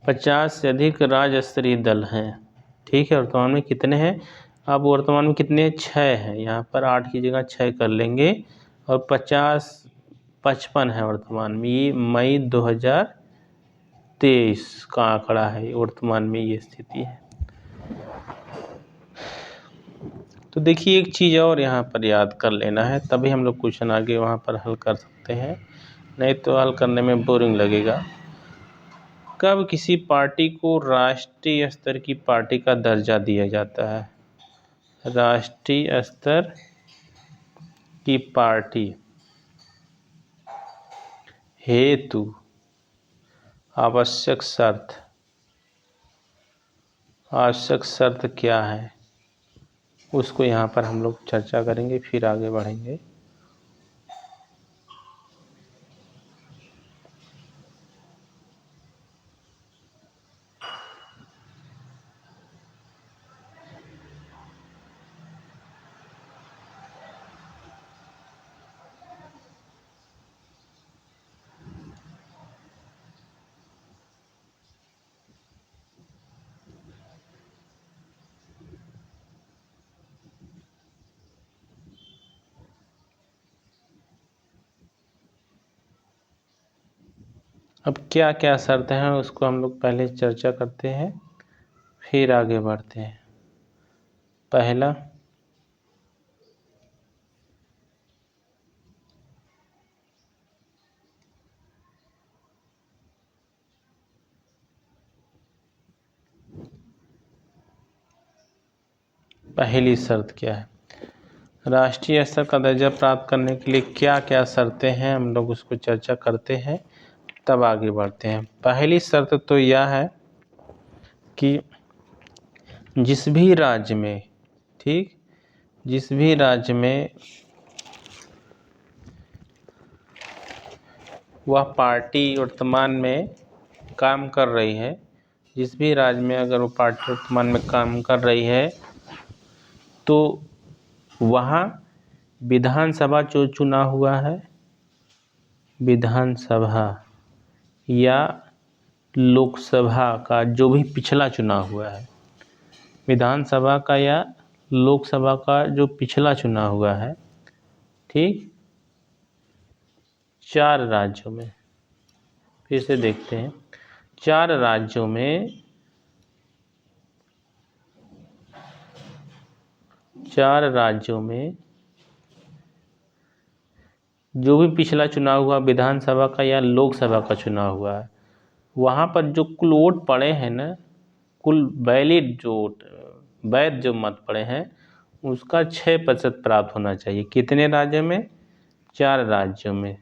[SPEAKER 1] 50 से अधिक राज्य स्तरीय दल हैं। ठीक है, वर्तमान में कितने हैं? अब वर्तमान में कितने? 6 हैं। यहाँ पर 8 की जगह 6 कर लेंगे और 55 है वर्तमान में। ये मई 2023 का आंकड़ा है, वर्तमान में ये स्थिति है। तो देखिए एक चीज़ और यहाँ पर याद कर लेना है, तभी हम लोग क्वेश्चन आगे वहाँ पर हल कर सकते हैं, नहीं तो हल करने में बोरिंग लगेगा। कब किसी पार्टी को राष्ट्रीय स्तर की पार्टी का दर्जा दिया जाता है? राष्ट्रीय स्तर की पार्टी हेतु आवश्यक शर्त क्या है, उसको यहाँ पर हम लोग चर्चा करेंगे, फिर आगे बढ़ेंगे। अब क्या क्या शर्त हैं उसको हम लोग पहले चर्चा करते हैं, फिर आगे बढ़ते हैं। पहला, पहली शर्त क्या है? राष्ट्रीय स्तर का दर्जा प्राप्त करने के लिए क्या क्या शर्तें हैं, हम लोग उसको चर्चा करते हैं, तब आगे बढ़ते हैं। पहली शर्त तो यह है कि जिस भी राज्य में, ठीक, जिस भी राज्य में वह पार्टी वर्तमान में काम कर रही है, जिस भी राज्य में अगर वो पार्टी वर्तमान में काम कर रही है, तो वहाँ विधानसभा जो चुनाव हुआ है विधानसभा या लोकसभा का जो भी पिछला चुनाव हुआ है, विधानसभा का या लोकसभा का जो पिछला चुनाव हुआ है, ठीक, 4 राज्यों में, फिर से देखते हैं, 4 राज्यों में, 4 राज्यों में जो भी पिछला चुनाव हुआ विधानसभा का या लोकसभा का चुनाव हुआ है, वहाँ पर जो कुल वोट पड़े हैं ना, कुल वैलिड जो वैध जो मत पड़े हैं, उसका 6% प्राप्त होना चाहिए। कितने राज्यों में? 4 राज्यों में।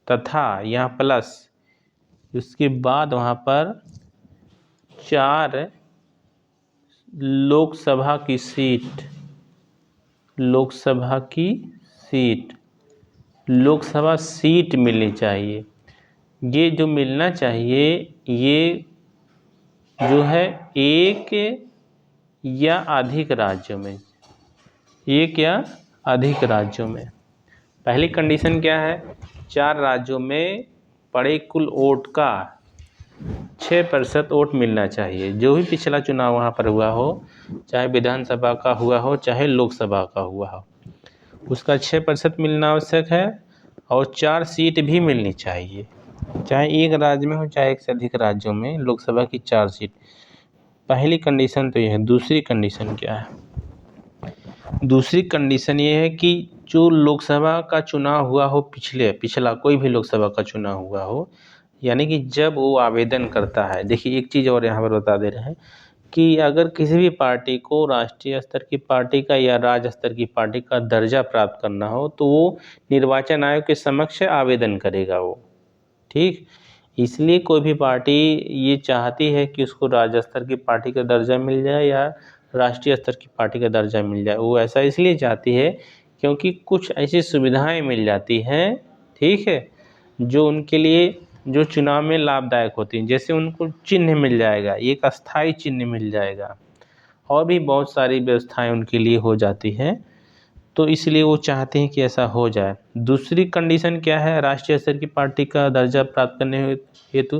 [SPEAKER 1] तथा यहाँ प्लस उसके बाद वहाँ पर 4 लोकसभा की सीट, लोकसभा की सीट, लोकसभा सीट मिलनी चाहिए। ये जो मिलना चाहिए, ये जो है एक या अधिक राज्यों में, एक या अधिक राज्यों में। पहली कंडीशन क्या है? 4 राज्यों में पड़े कुल वोट का 6% वोट मिलना चाहिए। जो भी पिछला चुनाव वहाँ पर हुआ हो, चाहे विधानसभा का हुआ हो, चाहे लोकसभा का हुआ हो, उसका 6% मिलना आवश्यक है और 4 सीट भी मिलनी चाहिए, चाहे एक राज्य में हो, चाहे एक से अधिक राज्यों में, लोकसभा की 4 सीट। पहली कंडीशन तो ये है। दूसरी कंडीशन क्या है? दूसरी कंडीशन ये है कि जो लोकसभा का चुनाव हुआ हो, पिछला कोई भी लोकसभा का चुनाव हुआ हो, यानी कि जब वो आवेदन करता है, देखिए एक चीज़ और यहाँ पर बता दे रहे हैं कि अगर किसी भी पार्टी को राष्ट्रीय स्तर की पार्टी का या राज्य स्तर की पार्टी का दर्जा प्राप्त करना हो, तो वो निर्वाचन आयोग के समक्ष आवेदन करेगा वो, ठीक। इसलिए कोई भी पार्टी ये चाहती है कि उसको राज्य स्तर की पार्टी का दर्जा मिल जाए या राष्ट्रीय स्तर की पार्टी का दर्जा मिल जाए। वो ऐसा इसलिए चाहती है क्योंकि कुछ ऐसी सुविधाएं मिल जाती हैं, ठीक है, जो उनके लिए जो चुनाव में लाभदायक होती हैं। जैसे उनको चिन्ह मिल जाएगा, एक अस्थाई चिन्ह मिल जाएगा, और भी बहुत सारी व्यवस्थाएं उनके लिए हो जाती हैं। तो इसलिए वो चाहते हैं कि ऐसा हो जाए। दूसरी कंडीशन क्या है? राष्ट्रीय स्तर की पार्टी का दर्जा प्राप्त करने हेतु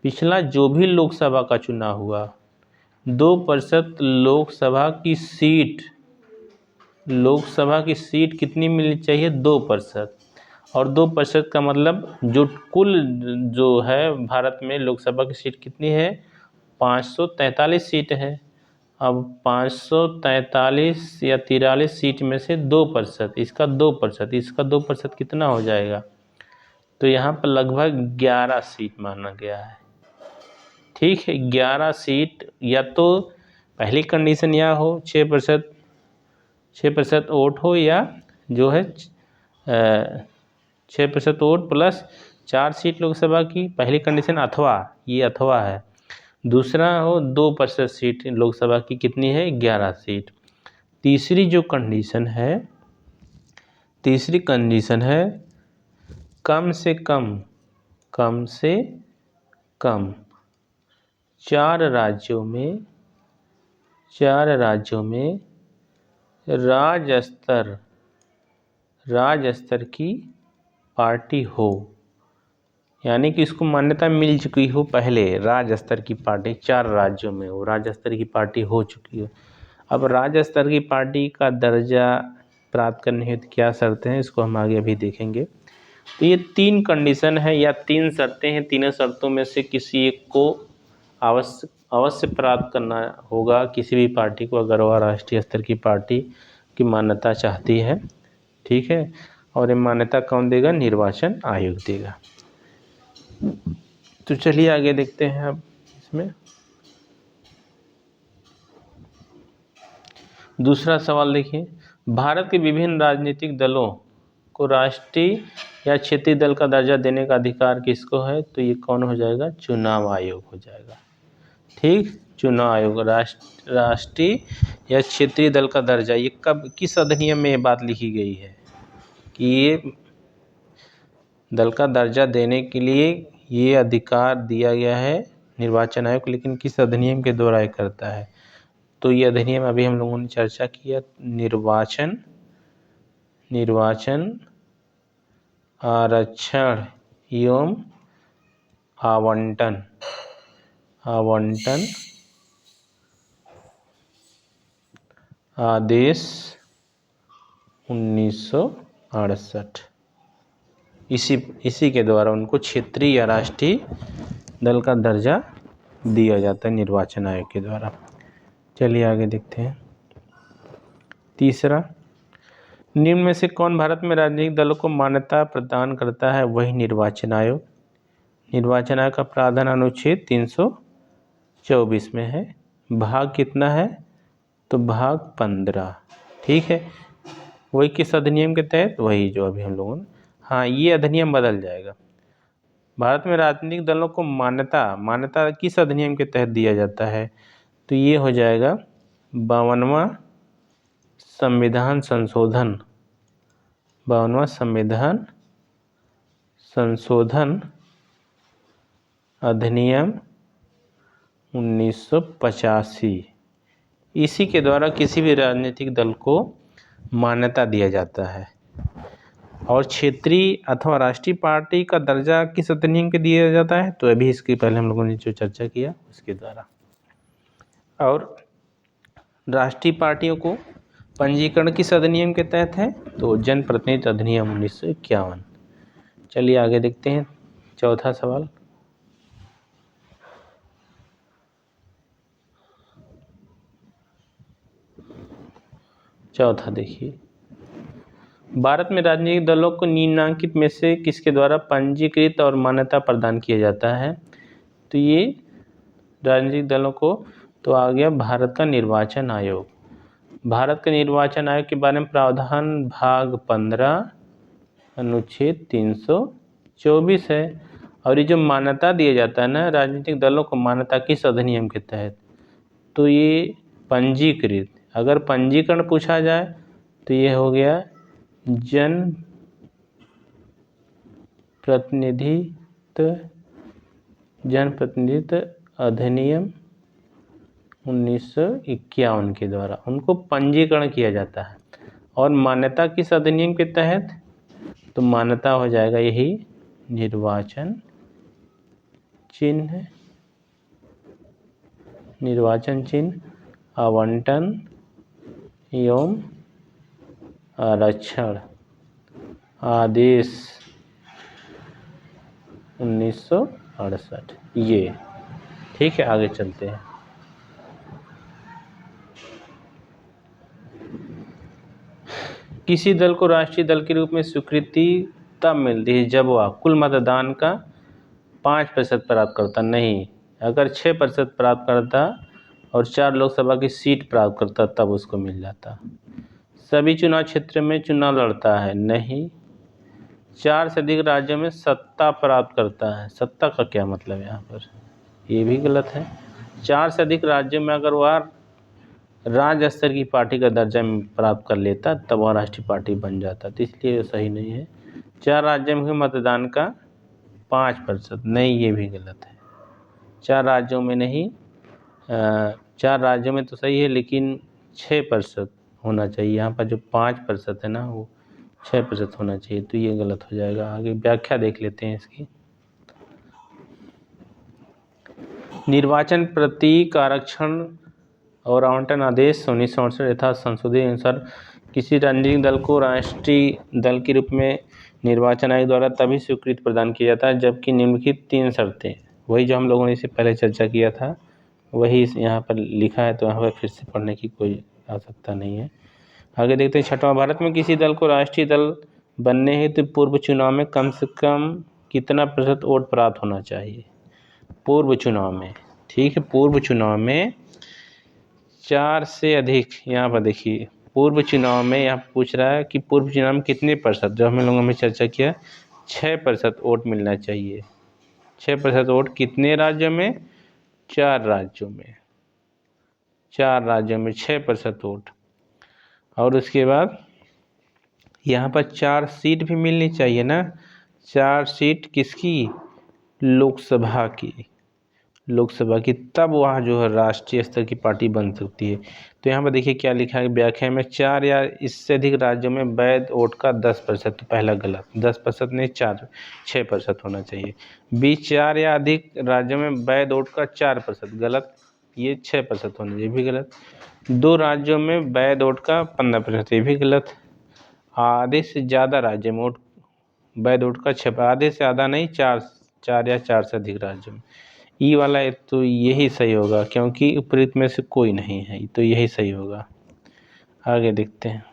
[SPEAKER 1] पिछला जो भी लोकसभा का चुनाव हुआ, 2% लोकसभा की सीट, लोकसभा की सीट कितनी मिलनी चाहिए? 2%। और 2% का मतलब जो कुल जो है भारत में लोकसभा की सीट कितनी है? 543 सीट है। अब 543 या 43 सीट में से 2%, इसका 2%, इसका 2% कितना हो जाएगा? तो यहाँ पर लगभग 11 सीट माना गया है, ठीक है। 11 सीट, या तो पहली कंडीशन यह हो 6% वोट हो, या जो है 6% वोट प्लस 4 सीट लोकसभा की, पहली कंडीशन, अथवा, ये अथवा है। दूसरा हो 2% सीट लोकसभा की, कितनी है? 11 सीट। तीसरी जो कंडीशन है, तीसरी कंडीशन है कम से कम 4 राज्यों में, 4 राज्यों में राज्य स्तर की पार्टी हो, यानी कि इसको मान्यता मिल चुकी हो पहले, राज्य स्तर की पार्टी 4 राज्यों में हो, राज्य स्तर की पार्टी हो चुकी हो। अब राज्य स्तर की पार्टी का दर्जा प्राप्त करने हेतु क्या शर्तें हैं, इसको हम आगे अभी देखेंगे। तो ये 3 कंडीशन है या 3 शर्तें हैं। तीनों शर्तों में से किसी एक को अवश्य प्राप्त करना होगा किसी भी पार्टी को, अगर वह राष्ट्रीय स्तर की पार्टी की मान्यता चाहती है, ठीक है। और ये मान्यता कौन देगा? निर्वाचन आयोग देगा। तो चलिए आगे देखते हैं अब इसमें। दूसरा सवाल देखिए, भारत के विभिन्न राजनीतिक दलों को राष्ट्रीय या क्षेत्रीय दल का दर्जा देने का अधिकार किसको है? तो ये कौन हो जाएगा? चुनाव आयोग हो जाएगा, ठीक। चुनाव आयोग, राष्ट्रीय या क्षेत्रीय दल का दर्जा, ये कब, किस अधिनियम में ये बात लिखी गई है कि ये दल का दर्जा देने के लिए ये अधिकार दिया गया है निर्वाचन आयोग, लेकिन किस अधिनियम के द्वारा ये करता है? तो ये अधिनियम अभी हम लोगों ने चर्चा किया, निर्वाचन आरक्षण एवं आवंटन आदेश 1968। इसी के द्वारा उनको क्षेत्रीय या राष्ट्रीय दल का दर्जा दिया जाता है निर्वाचन आयोग के द्वारा। चलिए आगे देखते हैं। तीसरा, निम्न में से कौन भारत में राजनीतिक दलों को मान्यता प्रदान करता है? वही निर्वाचन आयोग। निर्वाचन आयोग का प्रावधान अनुच्छेद 324 में है। भाग कितना है? तो भाग 15। ठीक है, वही किस अधिनियम के तहत? वही जो अभी हम लोगों ने, हाँ ये अधिनियम बदल जाएगा। भारत में राजनीतिक दलों को मान्यता किस अधिनियम के तहत दिया जाता है? तो ये हो जाएगा 52वां संविधान संशोधन अधिनियम 1985। इसी के द्वारा किसी भी राजनीतिक दल को मान्यता दिया जाता है। और क्षेत्रीय अथवा राष्ट्रीय पार्टी का दर्जा किस अधिनियम के दिया जाता है? तो अभी इसके पहले हम लोगों ने जो चर्चा किया उसके द्वारा। और राष्ट्रीय पार्टियों को पंजीकरण किस अधिनियम के तहत है? तो जनप्रतिनिधि अधिनियम 1951। चलिए आगे देखते हैं चौथा सवाल। चौथा देखिए, भारत में राजनीतिक दलों को निम्नलिखित में से किसके द्वारा पंजीकृत और मान्यता प्रदान किया जाता है? तो ये राजनीतिक दलों को तो आ गया भारत का निर्वाचन आयोग। भारत के निर्वाचन आयोग के बारे में प्रावधान भाग 15 अनुच्छेद 324 है। और ये जो मान्यता दिया जाता है ना राजनीतिक दलों को, मान्यता किस अधिनियम के तहत? तो ये पंजीकृत, अगर पंजीकरण पूछा जाए तो ये हो गया जन प्रतिनिधित्व अधिनियम 1951 के द्वारा उनको पंजीकरण किया जाता है। और मान्यता किस अधिनियम के तहत? तो मान्यता हो जाएगा यही निर्वाचन चिन्ह आवंटन एवं आरक्षण आदेश 1968। ये ठीक है, आगे चलते हैं। किसी दल को राष्ट्रीय दल के रूप में स्वीकृति तब मिलती है जब वह कुल मतदान का 5% प्राप्त करता, नहीं अगर 6% प्राप्त करता और 4 लोकसभा की सीट प्राप्त करता तब उसको मिल जाता। सभी चुनाव क्षेत्र में चुनाव लड़ता है, नहीं 4 से अधिक राज्यों में सत्ता प्राप्त करता है। सत्ता का क्या मतलब यहाँ पर? ये भी गलत है। 4 से अधिक राज्यों में अगर वह राज्य स्तर की पार्टी का दर्जा प्राप्त कर लेता तब वह राष्ट्रीय पार्टी बन जाता, तो इसलिए सही नहीं है। 4 राज्यों में मतदान का 5%, नहीं ये भी गलत है। 4 राज्यों में नहीं, 4 राज्यों में तो सही है लेकिन 6% होना चाहिए। यहाँ पर जो 5% है ना वो 6% होना चाहिए, तो ये गलत हो जाएगा। आगे व्याख्या देख लेते हैं इसकी। निर्वाचन प्रतीक आरक्षण और आवंटन आदेश 1968 यथा संशोधित अनुसार किसी राजनीतिक दल को राष्ट्रीय दल के रूप में निर्वाचन आयोग द्वारा तभी स्वीकृति प्रदान किया जाता है जबकि निम्नलिखित 3 शर्तें, वही जो हम लोगों ने इससे पहले चर्चा किया था वही यहाँ पर लिखा है, तो यहाँ पर फिर से पढ़ने की कोई आवश्यकता नहीं है। आगे देखते हैं छठवां, भारत में किसी दल को राष्ट्रीय दल बनने हेतु पूर्व चुनाव में कम से कम कितना % वोट प्राप्त होना चाहिए? पूर्व चुनाव में, ठीक है, पूर्व चुनाव में 4 से अधिक, यहाँ पर देखिए पूर्व चुनाव में यहाँ पूछ रहा है कि पूर्व चुनाव में कितने %, जो हम लोगों ने चर्चा किया 6% वोट मिलना चाहिए। 6% वोट कितने राज्यों में? 4 राज्यों में, 4 राज्यों में 6% वोट। और उसके बाद यहाँ पर 4 सीट भी मिलनी चाहिए ना। 4 सीट किसकी? लोकसभा की। लोकसभा की, तब वह जो है राष्ट्रीय स्तर की पार्टी बन सकती है। तो यहाँ पर देखिए क्या लिखा है व्याख्या में, 4 या इससे अधिक राज्यों में वैध वोट का 10%, तो पहला गलत, 10% नहीं 6% होना चाहिए। बी 4 या अधिक राज्यों में वैध वोट का 4%, गलत, ये 6% होना चाहिए, भी गलत। 2 राज्यों में वैध वोट का 15%, ये भी गलत। आधे से ज़्यादा राज्य में वैध वोट का 6, आधे से ज़्यादा नहीं, 4 या 4 से अधिक राज्यों में। ई वाला है तो यही सही होगा, क्योंकि उपरोक्त में से कोई नहीं है, तो यही सही होगा। आगे देखते हैं।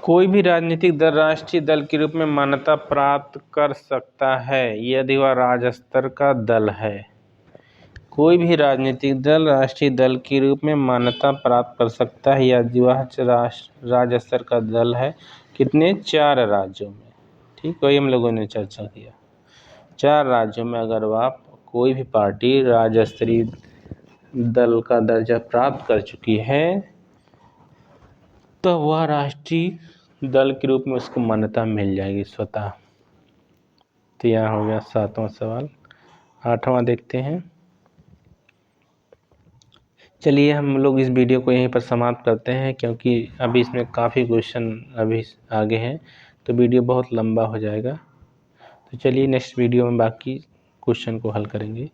[SPEAKER 1] कोई भी राजनीतिक दल राष्ट्रीय दल के रूप में मान्यता प्राप्त कर सकता है यदि वह राज्य स्तर का दल है। कोई भी राजनीतिक दल राष्ट्रीय दल के रूप में मान्यता प्राप्त कर सकता है यदि वह राज्य स्तर का दल है। कितने? 4 राज्यों में, ठीक, वही हम लोगों ने चर्चा किया। 4 राज्यों में अगर वह कोई भी पार्टी राज्य स्तरीय दल का दर्जा प्राप्त कर चुकी है तो वह राष्ट्रीय दल के रूप में उसको मान्यता मिल जाएगी स्वतः। तो यहाँ हो गया 7वां सवाल। 8वां देखते हैं। चलिए हम लोग इस वीडियो को यहीं पर समाप्त करते हैं, क्योंकि अभी इसमें काफ़ी क्वेश्चन अभी आगे हैं, तो वीडियो बहुत लंबा हो जाएगा। तो चलिए नेक्स्ट वीडियो में बाकी क्वेश्चन को हल करेंगे।